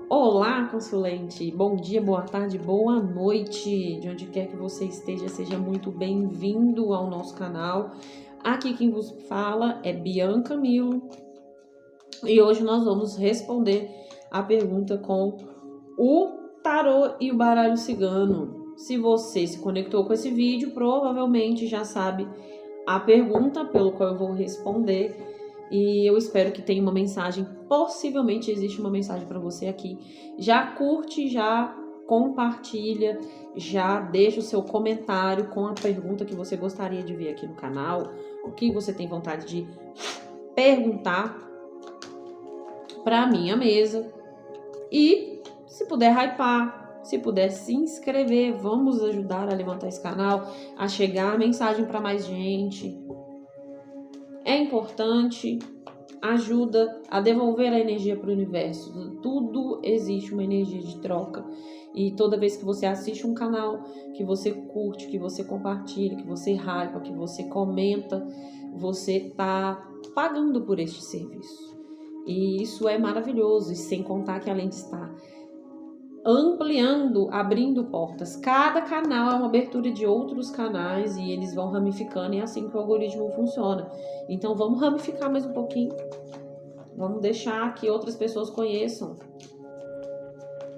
Olá, consulente! Bom dia, boa tarde, boa noite! De onde quer que você esteja, seja muito bem-vindo ao nosso canal. Aqui quem vos fala é Bianca Milo e hoje nós vamos responder a pergunta com o tarô e o baralho cigano. Se você se conectou com esse vídeo, provavelmente já sabe a pergunta pelo qual eu vou responder. E eu espero que tenha uma mensagem, possivelmente existe uma mensagem para você aqui. Já curte, já compartilha, já deixa o seu comentário com a pergunta que você gostaria de ver aqui no canal, o que você tem vontade de perguntar para minha mesa. E se puder hypar, se puder se inscrever, vamos ajudar a levantar esse canal, a chegar a mensagem para mais gente. É importante, ajuda a devolver a energia para o universo. Tudo existe uma energia de troca. E toda vez que você assiste um canal, que você curte, que você compartilha, que você hypa, que você comenta, você está pagando por este serviço. E isso é maravilhoso. E sem contar que além de estar ampliando, abrindo portas. Cada canal é uma abertura de outros canais e eles vão ramificando e é assim que o algoritmo funciona. Então vamos ramificar mais um pouquinho. Vamos deixar que outras pessoas conheçam.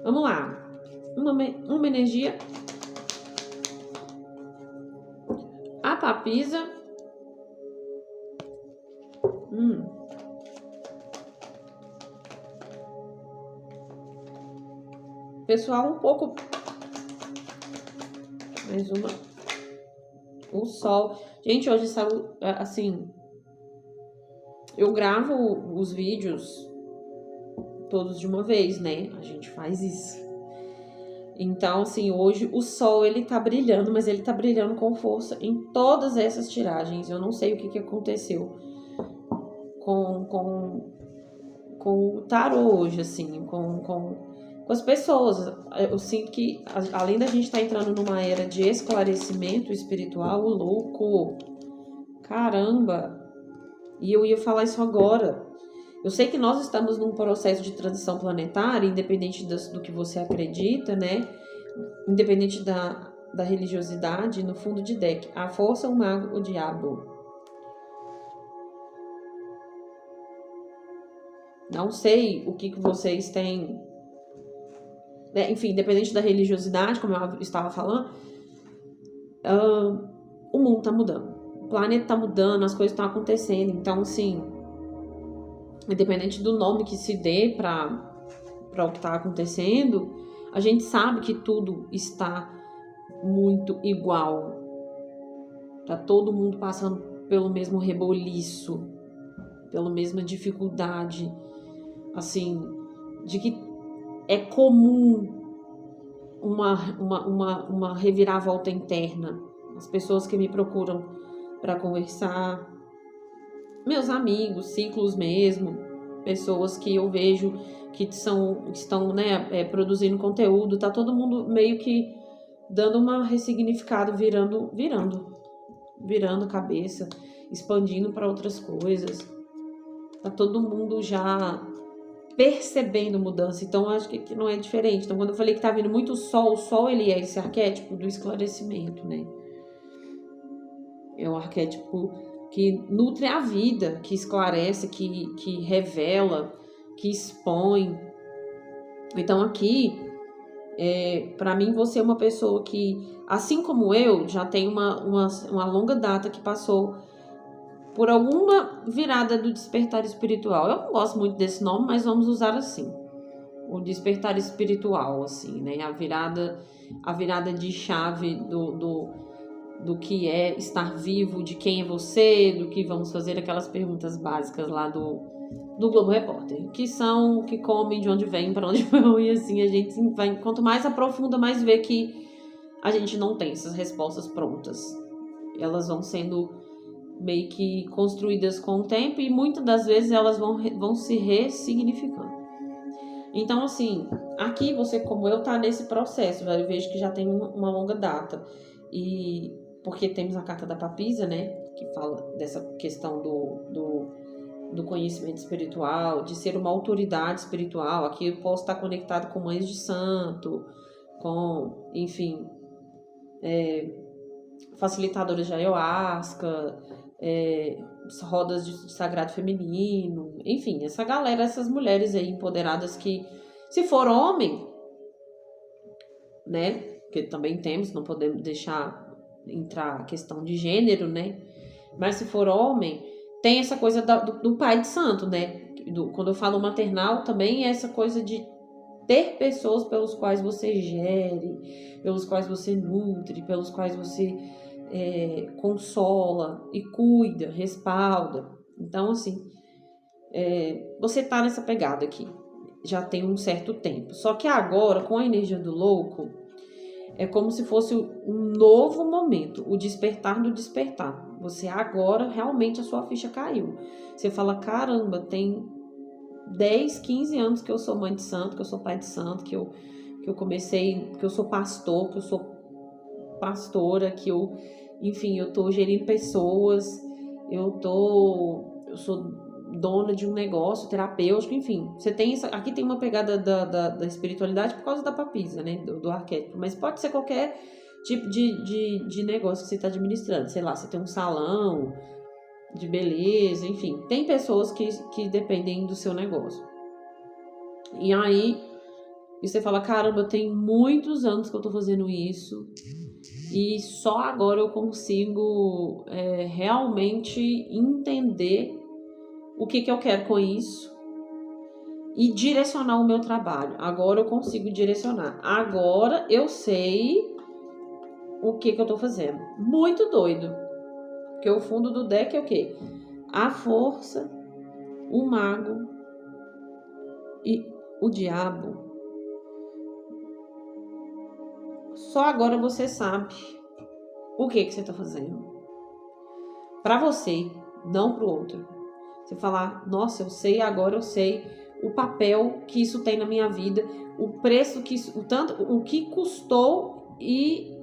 Vamos lá. Uma energia. A papisa. Pessoal, um pouco. Mais uma. O sol. Gente, hoje saiu assim. Eu gravo os vídeos todos de uma vez, né? A gente faz isso. Então, assim, hoje o sol ele tá brilhando, mas ele tá brilhando com força em todas essas tiragens. Eu não sei o que aconteceu com o tarô hoje, assim, com as pessoas. Eu sinto que, além da gente estar entrando numa era de esclarecimento espiritual, louco, caramba, e eu ia falar isso agora. Eu sei que nós estamos num processo de transição planetária, independente do que você acredita, né? Independente da religiosidade, no fundo de deck. A força, o mago, o diabo. Não sei o que vocês têm. Enfim, independente da religiosidade, como eu estava falando, o mundo tá mudando. O planeta tá mudando, as coisas estão acontecendo. Então, assim, independente do nome que se dê para o que está acontecendo, a gente sabe que tudo está muito igual. Tá todo mundo passando pelo mesmo reboliço, pela mesma dificuldade, assim, de que é comum uma reviravolta interna. As pessoas que me procuram para conversar, meus amigos, ciclos mesmo, pessoas que eu vejo que estão, né, produzindo conteúdo, tá todo mundo meio que dando uma ressignificada, virando cabeça, expandindo para outras coisas. Tá todo mundo já percebendo mudança, então acho que não é diferente. Então, quando eu falei que tá vindo muito sol, o sol ele é esse arquétipo do esclarecimento, né? É um arquétipo que nutre a vida, que esclarece, que revela, que expõe. Então aqui, para mim, você é uma pessoa que, assim como eu, já tem uma longa data que passou por alguma virada do despertar espiritual. Eu não gosto muito desse nome, mas vamos usar assim. O despertar espiritual, assim, né? A virada de chave do que é estar vivo, de quem é você, do que vamos fazer aquelas perguntas básicas lá do Globo Repórter. Que são, o que comem, de onde vêm, para onde vão, e assim a gente vai, quanto mais aprofunda, mais vê que a gente não tem essas respostas prontas. Elas vão sendo meio que construídas com o tempo e muitas das vezes elas vão se ressignificando. Então, assim, aqui você, como eu, tá nesse processo, eu vejo que já tem uma longa data. E porque temos a carta da papisa, né, que fala dessa questão do conhecimento espiritual, de ser uma autoridade espiritual. Aqui eu posso estar conectado com mães de santo, com, enfim, facilitadoras de ayahuasca, rodas de sagrado feminino, enfim, essa galera, essas mulheres aí empoderadas que, se for homem, né, porque também temos, não podemos deixar entrar a questão de gênero, né, mas se for homem, tem essa coisa do pai de santo, né, quando eu falo maternal, também é essa coisa de ter pessoas pelos quais você gere, pelos quais você nutre, pelos quais você consola e cuida, respalda. Então, assim, você tá nessa pegada aqui, já tem um certo tempo. Só que agora, com a energia do louco, é como se fosse um novo momento, o despertar do despertar. Você agora, realmente, a sua ficha caiu. Você fala, caramba, tem 10, 15 anos que eu sou mãe de santo, que eu sou pai de santo, que eu comecei, que eu sou pastor, que eu sou pastora, que eu, enfim, eu tô gerindo pessoas, eu sou dona de um negócio terapêutico, enfim. Você tem aqui tem uma pegada da espiritualidade por causa da papisa, né, do arquétipo, mas pode ser qualquer tipo de negócio que você está administrando. Sei lá, você tem um salão de beleza, enfim. Tem pessoas que dependem do seu negócio. E aí, você fala, caramba, tem muitos anos que eu tô fazendo isso e só agora eu consigo realmente entender o que eu quero com isso e direcionar o meu trabalho. Agora eu consigo direcionar. Agora eu sei o que eu tô fazendo. Muito doido. Porque o fundo do deck é o quê? A força, o mago e o diabo. Só agora você sabe o que você tá fazendo. Pra você, não pro outro. Você falar, nossa, eu sei, agora eu sei o papel que isso tem na minha vida, o preço que isso, o que custou e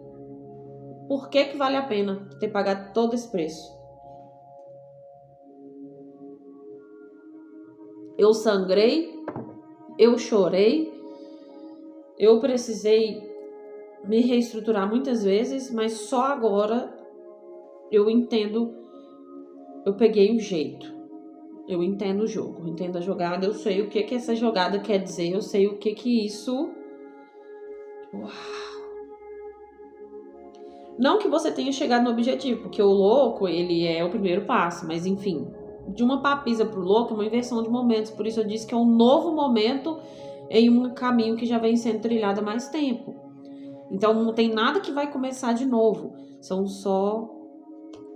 por que vale a pena ter pagado todo esse preço. Eu sangrei, eu chorei, eu precisei me reestruturar muitas vezes, mas só agora eu entendo, eu peguei o jeito. Eu entendo o jogo, entendo a jogada, eu sei o que essa jogada quer dizer, eu sei o que isso... Uau! Não que você tenha chegado no objetivo, porque o louco, ele é o primeiro passo, mas enfim, de uma papisa pro louco é uma inversão de momentos, por isso eu disse que é um novo momento em um caminho que já vem sendo trilhado há mais tempo. Então não tem nada que vai começar de novo, são só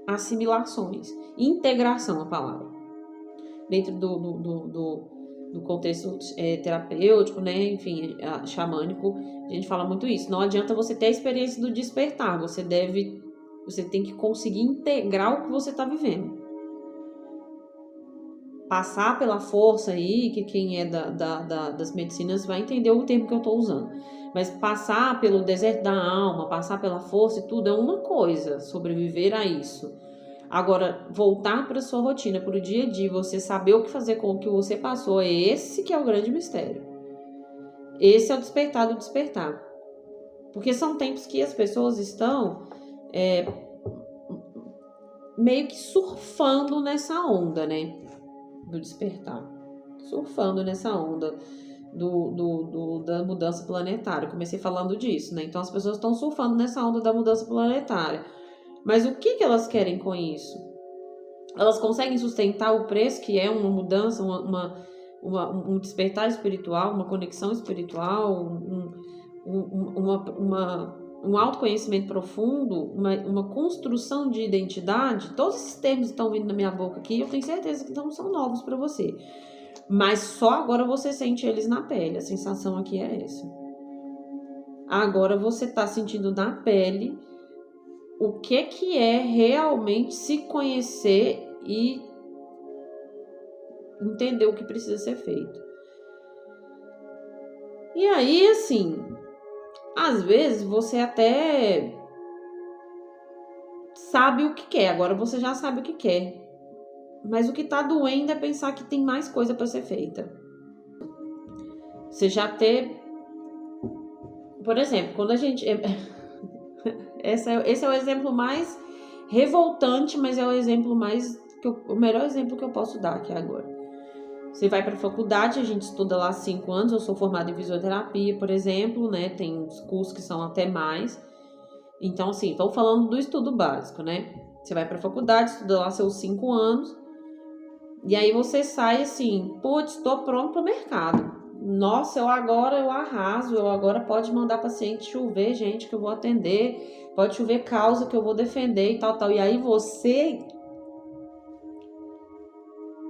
assimilações, integração a palavra. Dentro do contexto terapêutico, né, enfim, xamânico, a gente fala muito isso. Não adianta você ter a experiência do despertar, você tem que conseguir integrar o que você está vivendo. Passar pela força aí, que quem é das medicinas vai entender o termo que eu estou usando. Mas passar pelo deserto da alma, passar pela força e tudo é uma coisa, sobreviver a isso. Agora, voltar para sua rotina, para o dia a dia, você saber o que fazer com o que você passou, é esse que é o grande mistério. Esse é o despertar do despertar. Porque são tempos que as pessoas estão meio que surfando nessa onda, né? Do despertar. Surfando nessa onda da mudança planetária. Comecei falando disso, né? Então as pessoas estão surfando nessa onda da mudança planetária. Mas o que elas querem com isso? Elas conseguem sustentar o preço, que é uma mudança, um despertar espiritual, uma conexão espiritual, um autoconhecimento profundo, uma construção de identidade? Todos esses termos que estão vindo na minha boca aqui, eu tenho certeza que não são novos para você. Mas só agora você sente eles na pele. A sensação aqui é essa. Agora você está sentindo na pele o que é realmente se conhecer e entender o que precisa ser feito. E aí, assim, às vezes você até sabe o que quer, agora você já sabe o que quer. Mas o que tá doendo é pensar que tem mais coisa para ser feita. Você já ter... Por exemplo, quando a gente... Esse é o exemplo mais revoltante, mas é o exemplo mais... o melhor exemplo que eu posso dar aqui agora. Você vai para a faculdade, a gente estuda lá 5 anos, eu sou formada em fisioterapia, por exemplo, né? Tem uns cursos que são até mais. Então, assim, estou falando do estudo básico, né? Você vai para a faculdade, estuda lá seus 5 anos, e aí você sai assim, putz, estou pronto para o mercado. Nossa, eu arraso, eu agora pode mandar paciente chover, gente, que eu vou atender, pode chover causa que eu vou defender e tal, tal. E aí você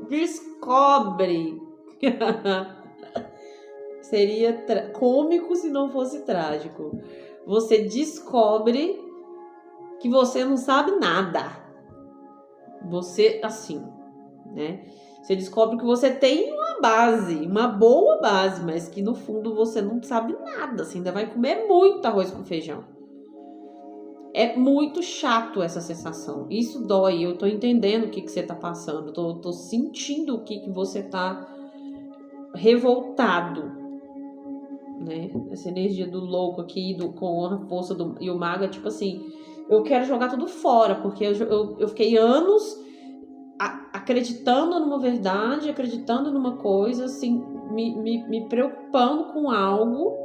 descobre. Seria cômico se não fosse trágico. Você descobre que você não sabe nada. Você, assim, né? Você descobre que você tem uma base, uma boa base, mas que no fundo você não sabe nada. Você ainda vai comer muito arroz com feijão. É muito chato essa sensação. Isso dói. Eu tô entendendo o que você tá passando. Tô sentindo o que você tá revoltado, né? Essa energia do louco aqui, com a força e o mago é tipo assim, eu quero jogar tudo fora, porque eu fiquei anos acreditando numa verdade, acreditando numa coisa, assim, me preocupando com algo,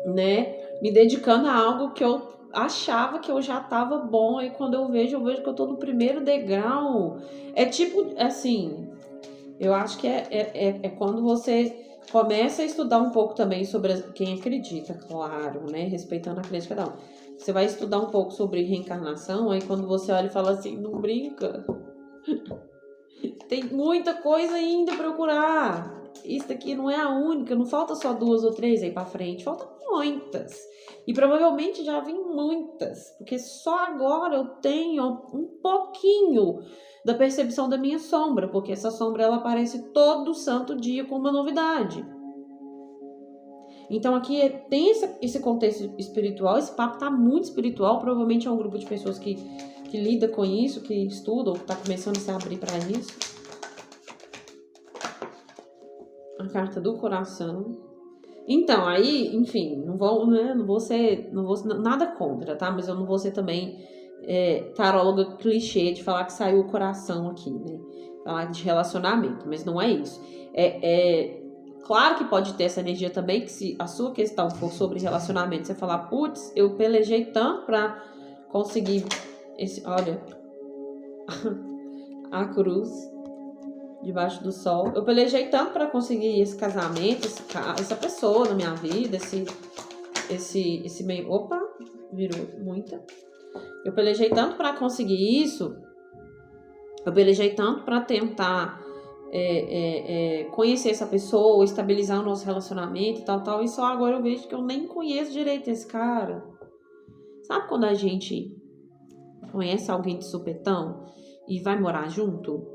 né? Me dedicando a algo que eu achava que eu já tava bom, e quando eu vejo que eu tô no primeiro degrau. É tipo, assim, eu acho que é quando você começa a estudar um pouco também sobre quem acredita, claro, né? Respeitando a crença de cada um. Você vai estudar um pouco sobre reencarnação, aí quando você olha e fala assim, não brinca. Tem muita coisa ainda a procurar. Isso aqui não é a única, não falta só 2 ou 3 aí pra frente, faltam muitas. E provavelmente já vem muitas, porque só agora eu tenho um pouquinho da percepção da minha sombra, porque essa sombra ela aparece todo santo dia com uma novidade. Então aqui tem esse contexto espiritual, esse papo tá muito espiritual, provavelmente é um grupo de pessoas que lida com isso, que estuda ou que tá começando a se abrir para isso. A carta do coração. Então, aí, enfim, não vou ser nada contra, tá? Mas eu não vou ser também taróloga clichê de falar que saiu o coração aqui, né? Falar de relacionamento, mas não é isso. Claro que pode ter essa energia também, que se a sua questão for sobre relacionamento, você falar, putz, eu pelejei tanto pra conseguir olha, a cruz debaixo do sol. Eu pelejei tanto para conseguir esse casamento, essa pessoa na minha vida, esse meio... Opa, virou muita. Eu pelejei tanto para conseguir isso. Eu pelejei tanto para tentar conhecer essa pessoa, estabilizar o nosso relacionamento e tal. E só agora eu vejo que eu nem conheço direito esse cara. Sabe quando a gente conhece alguém de supetão e vai morar junto?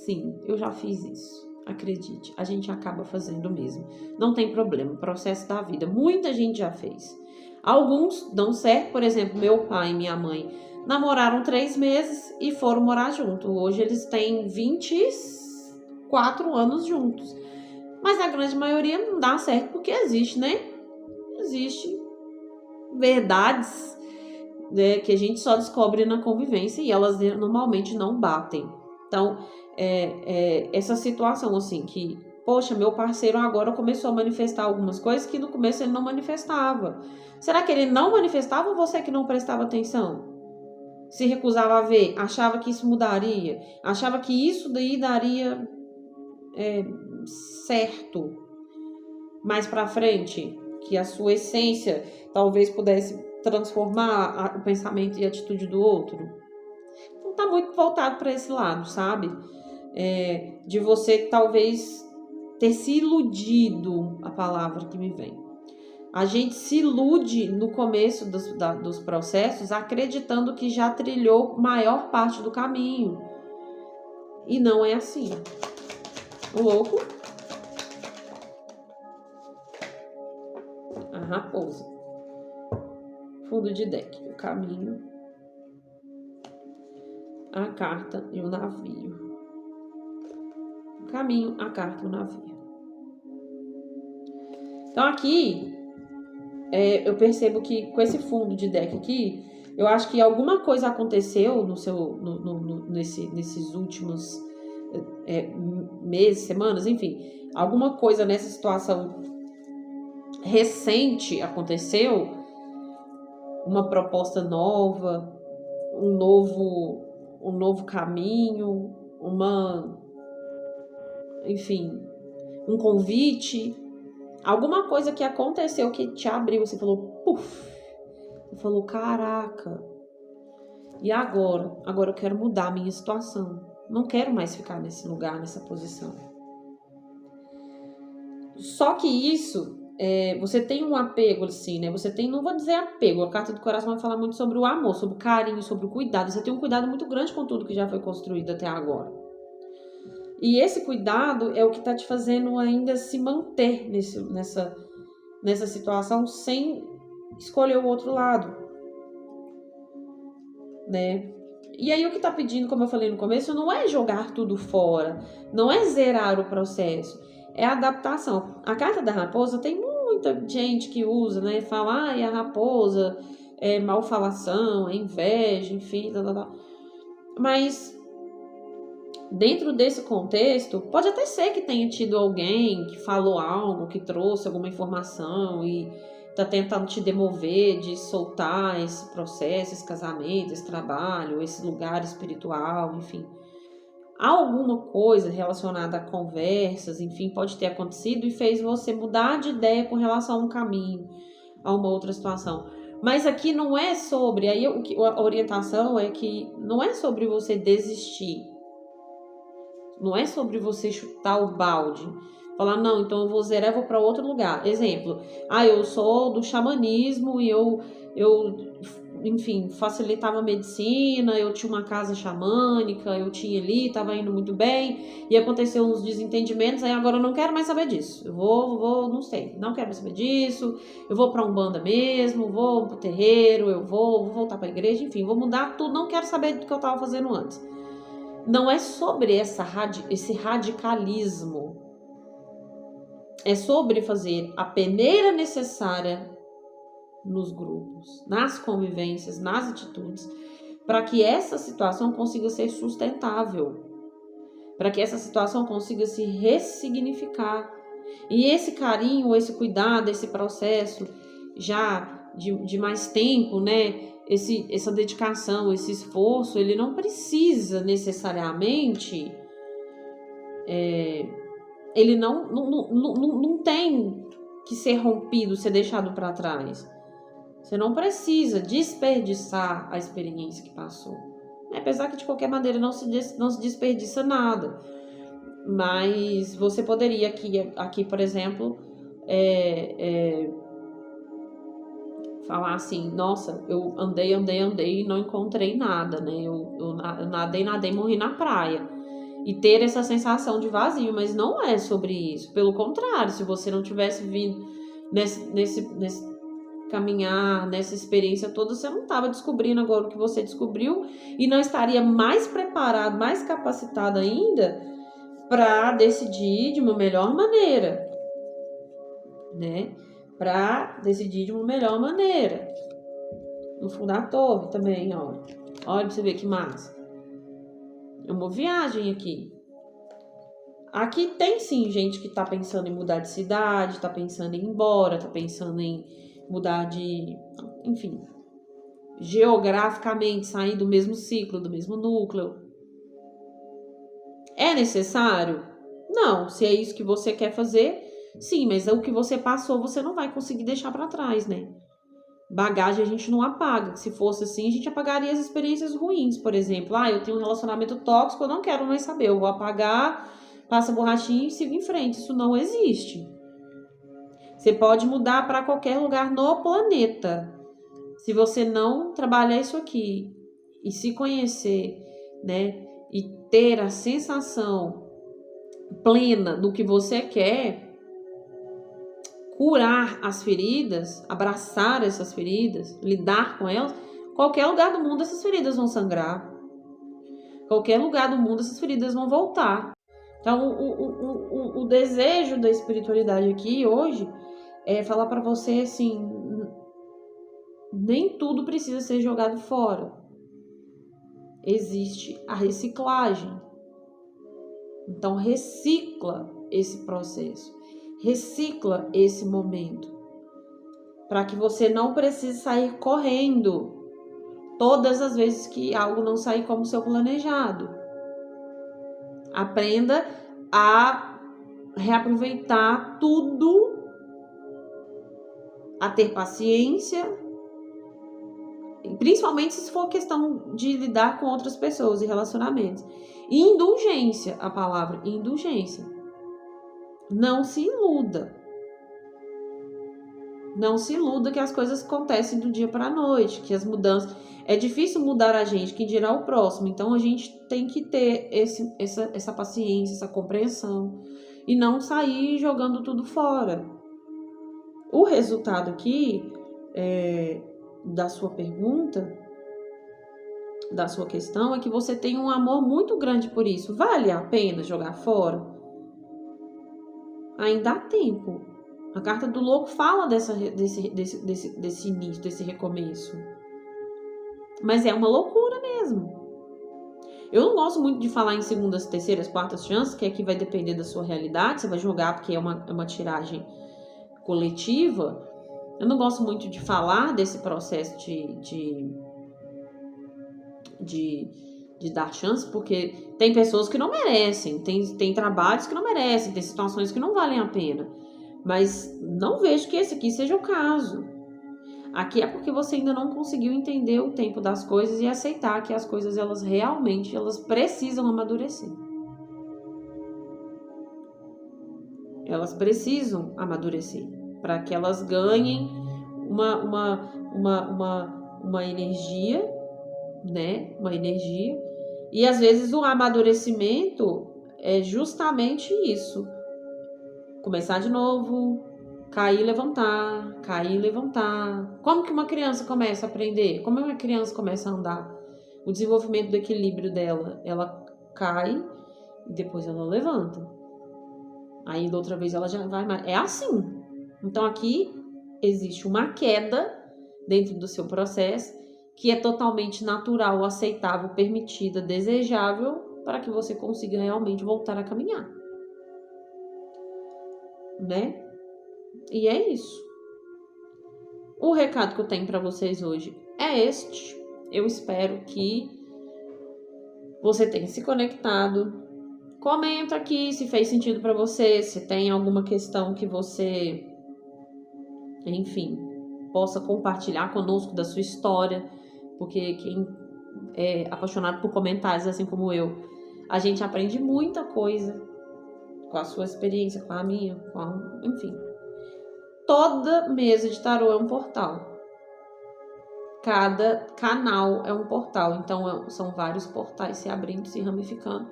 Sim, eu já fiz isso. Acredite, a gente acaba fazendo mesmo. Não tem problema, processo da vida. Muita gente já fez. Alguns dão certo, por exemplo, meu pai e minha mãe namoraram 3 meses e foram morar junto. Hoje eles têm 24 anos juntos. Mas a grande maioria não dá certo porque existe, né? Existe verdades, né, que a gente só descobre na convivência e elas normalmente não batem. Então, essa situação assim que, poxa, meu parceiro agora começou a manifestar algumas coisas que no começo ele não manifestava. Será que ele não manifestava ou você que não prestava atenção? Se recusava a ver, achava que isso mudaria, achava que isso daí daria certo mais pra frente, que a sua essência talvez pudesse transformar o pensamento e a atitude do outro. Não tá muito voltado para esse lado, sabe? De você talvez ter se iludido, a palavra que me vem. A gente se ilude no começo dos processos acreditando que já trilhou maior parte do caminho. E não é assim. O louco. A raposa. Fundo de deck. O caminho. a carta e o navio. O caminho, a carta e o navio. Então aqui, eu percebo que com esse fundo de deck aqui, eu acho que alguma coisa aconteceu nesses últimos meses, semanas, enfim. Alguma coisa nessa situação recente aconteceu, uma proposta nova, um novo caminho, enfim, um convite, alguma coisa que aconteceu que te abriu, você falou, puf, você falou, caraca, e agora? Agora eu quero mudar a minha situação, não quero mais ficar nesse lugar, nessa posição. Só que isso, você tem um apego, assim, né? Você tem, não vou dizer apego, a carta do coração vai falar muito sobre o amor, sobre o carinho, sobre o cuidado. Você tem um cuidado muito grande com tudo que já foi construído até agora. E esse cuidado é o que tá te fazendo ainda se manter nessa situação sem escolher o outro lado, né? E aí o que tá pedindo, como eu falei no começo, não é jogar tudo fora, não é zerar o processo, é adaptação. A carta da raposa tem muita gente que usa, né? Fala, a raposa é malfalação, é inveja, enfim, mas dentro desse contexto, pode até ser que tenha tido alguém que falou algo, que trouxe alguma informação e tá tentando te demover de soltar esse processo, esse casamento, esse trabalho, esse lugar espiritual, enfim. Alguma coisa relacionada a conversas, enfim, pode ter acontecido e fez você mudar de ideia com relação a um caminho, a uma outra situação. Mas aqui não é sobre, aí a orientação é que não é sobre você desistir. Não é sobre você chutar o balde, falar, não, então eu vou zerar e vou para outro lugar. Exemplo, eu sou do xamanismo e eu enfim, facilitava a medicina, eu tinha uma casa xamânica, eu tinha ali, estava indo muito bem, e aconteceu uns desentendimentos, aí agora eu não quero mais saber disso. Eu vou, não sei, não quero mais saber disso, eu vou para Umbanda mesmo, vou pro terreiro, eu vou voltar para a igreja, enfim, vou mudar tudo, não quero saber do que eu estava fazendo antes. Não é sobre esse radicalismo. É sobre fazer a peneira necessária nos grupos, nas convivências, nas atitudes, para que essa situação consiga ser sustentável, para que essa situação consiga se ressignificar. E esse carinho, esse cuidado, esse processo já de mais tempo, né? Essa dedicação, esse esforço, ele não precisa necessariamente, ele não tem que ser rompido, ser deixado para trás. Você não precisa desperdiçar a experiência que passou. Apesar que de qualquer maneira não se desperdiça nada. Mas você poderia aqui por exemplo, falar assim, nossa, eu andei e não encontrei nada, né? Eu nadei e morri na praia. E ter essa sensação de vazio, mas não é sobre isso. Pelo contrário, se você não tivesse vindo nesse caminhar, nessa experiência toda, você não estava descobrindo agora o que você descobriu e não estaria mais preparado, mais capacitado ainda para decidir de uma melhor maneira, né? Para decidir de uma melhor maneira. No fundo da torre também, ó. Olha pra você ver que massa. É uma viagem aqui. Aqui tem sim gente que tá pensando em mudar de cidade, tá pensando em ir embora, tá pensando em mudar de... Enfim, geograficamente sair do mesmo ciclo, do mesmo núcleo. É necessário? Não. Se é isso que você quer fazer, sim, mas o que você passou, você não vai conseguir deixar para trás, né? Bagagem a gente não apaga. Se fosse assim, a gente apagaria as experiências ruins, por exemplo. Eu tenho um relacionamento tóxico, eu não quero mais saber. Eu vou apagar, passa a borrachinha e sigo em frente. Isso não existe. Você pode mudar para qualquer lugar no planeta. Se você não trabalhar isso aqui e se conhecer, né? E ter a sensação plena do que você quer, curar as feridas, abraçar essas feridas, lidar com elas, qualquer lugar do mundo essas feridas vão sangrar. qualquer lugar do mundo, essas feridas vão voltar. Então, o desejo da espiritualidade aqui hoje é falar para você assim, nem tudo precisa ser jogado fora. Existe a reciclagem. Então, recicla esse processo. Recicla esse momento. Para que você não precise sair correndo todas as vezes que algo não sair como seu planejado. Aprenda a reaproveitar tudo, a ter paciência, principalmente se for questão de lidar com outras pessoas e relacionamentos. Indulgência, a palavra indulgência. Não se iluda. Não se iluda que as coisas acontecem do dia para a noite, que as mudanças... É difícil mudar a gente, quem dirá o próximo. Então, a gente tem que ter essa paciência, essa compreensão. E não sair jogando tudo fora. O resultado aqui, da sua pergunta, da sua questão, é que você tem um amor muito grande por isso. Vale a pena jogar fora? Ainda há tempo. A carta do louco fala desse início, desse recomeço. Mas é uma loucura mesmo. Eu não gosto muito de falar em segundas, terceiras, quartas chances, que aqui vai depender da sua realidade. Você vai jogar porque é uma tiragem coletiva. Eu não gosto muito de falar desse processo de dar chance, porque tem pessoas que não merecem, tem trabalhos que não merecem, tem situações que não valem a pena. Mas não vejo que esse aqui seja o caso. Aqui é porque você ainda não conseguiu entender o tempo das coisas e aceitar que as coisas, elas realmente precisam amadurecer. Elas precisam amadurecer para que elas ganhem uma energia, né? Uma energia. E às vezes o amadurecimento é justamente isso. Começar de novo, cair, levantar, cair, levantar. Como que uma criança começa a aprender? Como uma criança começa a andar? O desenvolvimento do equilíbrio dela, ela cai e depois ela levanta. Aí da outra vez ela já vai mais. É assim. Então aqui existe uma queda dentro do seu processo que é totalmente natural, aceitável, permitida, desejável para que você consiga realmente voltar a caminhar. Né? E é isso. O recado que eu tenho para vocês hoje é este. Eu espero que você tenha se conectado. Comenta aqui se fez sentido para você, se tem alguma questão que você, enfim, possa compartilhar conosco da sua história, porque quem é apaixonado por comentários, assim como eu, a gente aprende muita coisa com a sua experiência, com a minha, enfim. Toda mesa de tarô é um portal. Cada canal é um portal. Então, são vários portais se abrindo, se ramificando.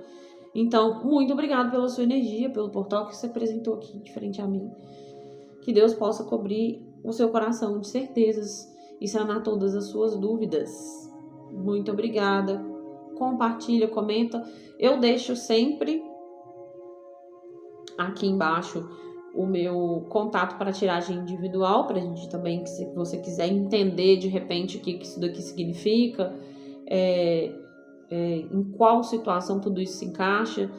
Então, muito obrigado pela sua energia, pelo portal que você apresentou aqui de frente a mim. Que Deus possa cobrir o seu coração de certezas e sanar todas as suas dúvidas. Muito obrigada. Compartilha, comenta. Eu deixo sempre aqui embaixo o meu contato para tiragem individual, para a gente também, se você quiser entender de repente o que isso daqui significa, em qual situação tudo isso se encaixa,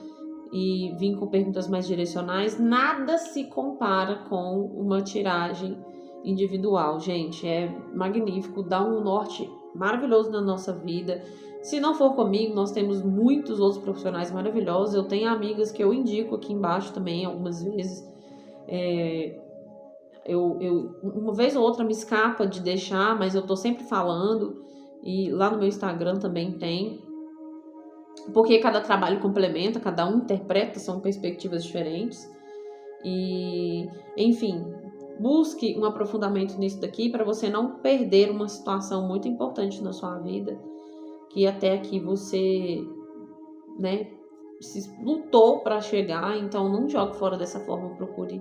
e vir com perguntas mais direcionais. Nada se compara com uma tiragem individual, gente. É magnífico, dá um norte maravilhoso na nossa vida. Se não for comigo, nós temos muitos outros profissionais maravilhosos. Eu tenho amigas que eu indico aqui embaixo também, algumas vezes. Uma vez ou outra me escapa de deixar, mas eu tô sempre falando. E lá no meu Instagram também tem. Porque cada trabalho complementa, cada um interpreta, são perspectivas diferentes. E, enfim, busque um aprofundamento nisso daqui para você não perder uma situação muito importante na sua vida, que até aqui você, né, se lutou para chegar. Então não jogue fora dessa forma, procure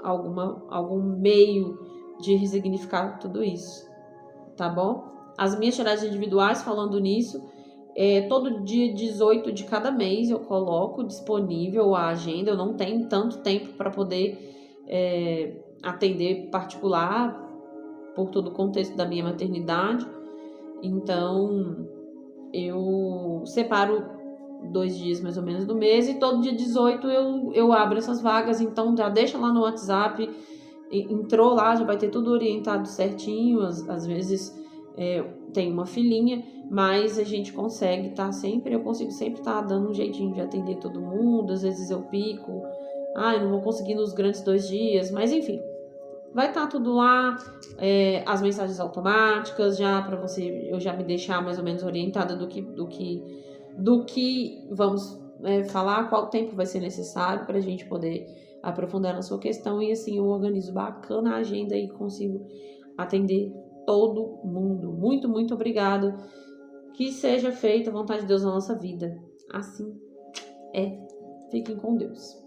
algum meio de ressignificar tudo isso, tá bom? As minhas tiragens individuais, falando nisso, Todo dia 18 de cada mês eu coloco disponível a agenda. Eu não tenho tanto tempo para poder atender particular por todo o contexto da minha maternidade. Então, eu separo 2 dias mais ou menos do mês e todo dia 18 eu abro essas vagas. Então, já deixa lá no WhatsApp, entrou lá, já vai ter tudo orientado certinho. Às vezes tem uma filinha, mas a gente consegue eu consigo sempre estar dando um jeitinho de atender todo mundo. Às vezes eu pico, eu não vou conseguir nos grandes 2 dias, mas enfim, vai estar tudo lá, as mensagens automáticas já para eu já me deixar mais ou menos orientada do que vamos falar, qual tempo vai ser necessário para a gente poder aprofundar na sua questão. E assim eu organizo bacana a agenda e consigo atender todo mundo. Muito, muito obrigado. Que seja feita a vontade de Deus na nossa vida. Assim é. Fiquem com Deus.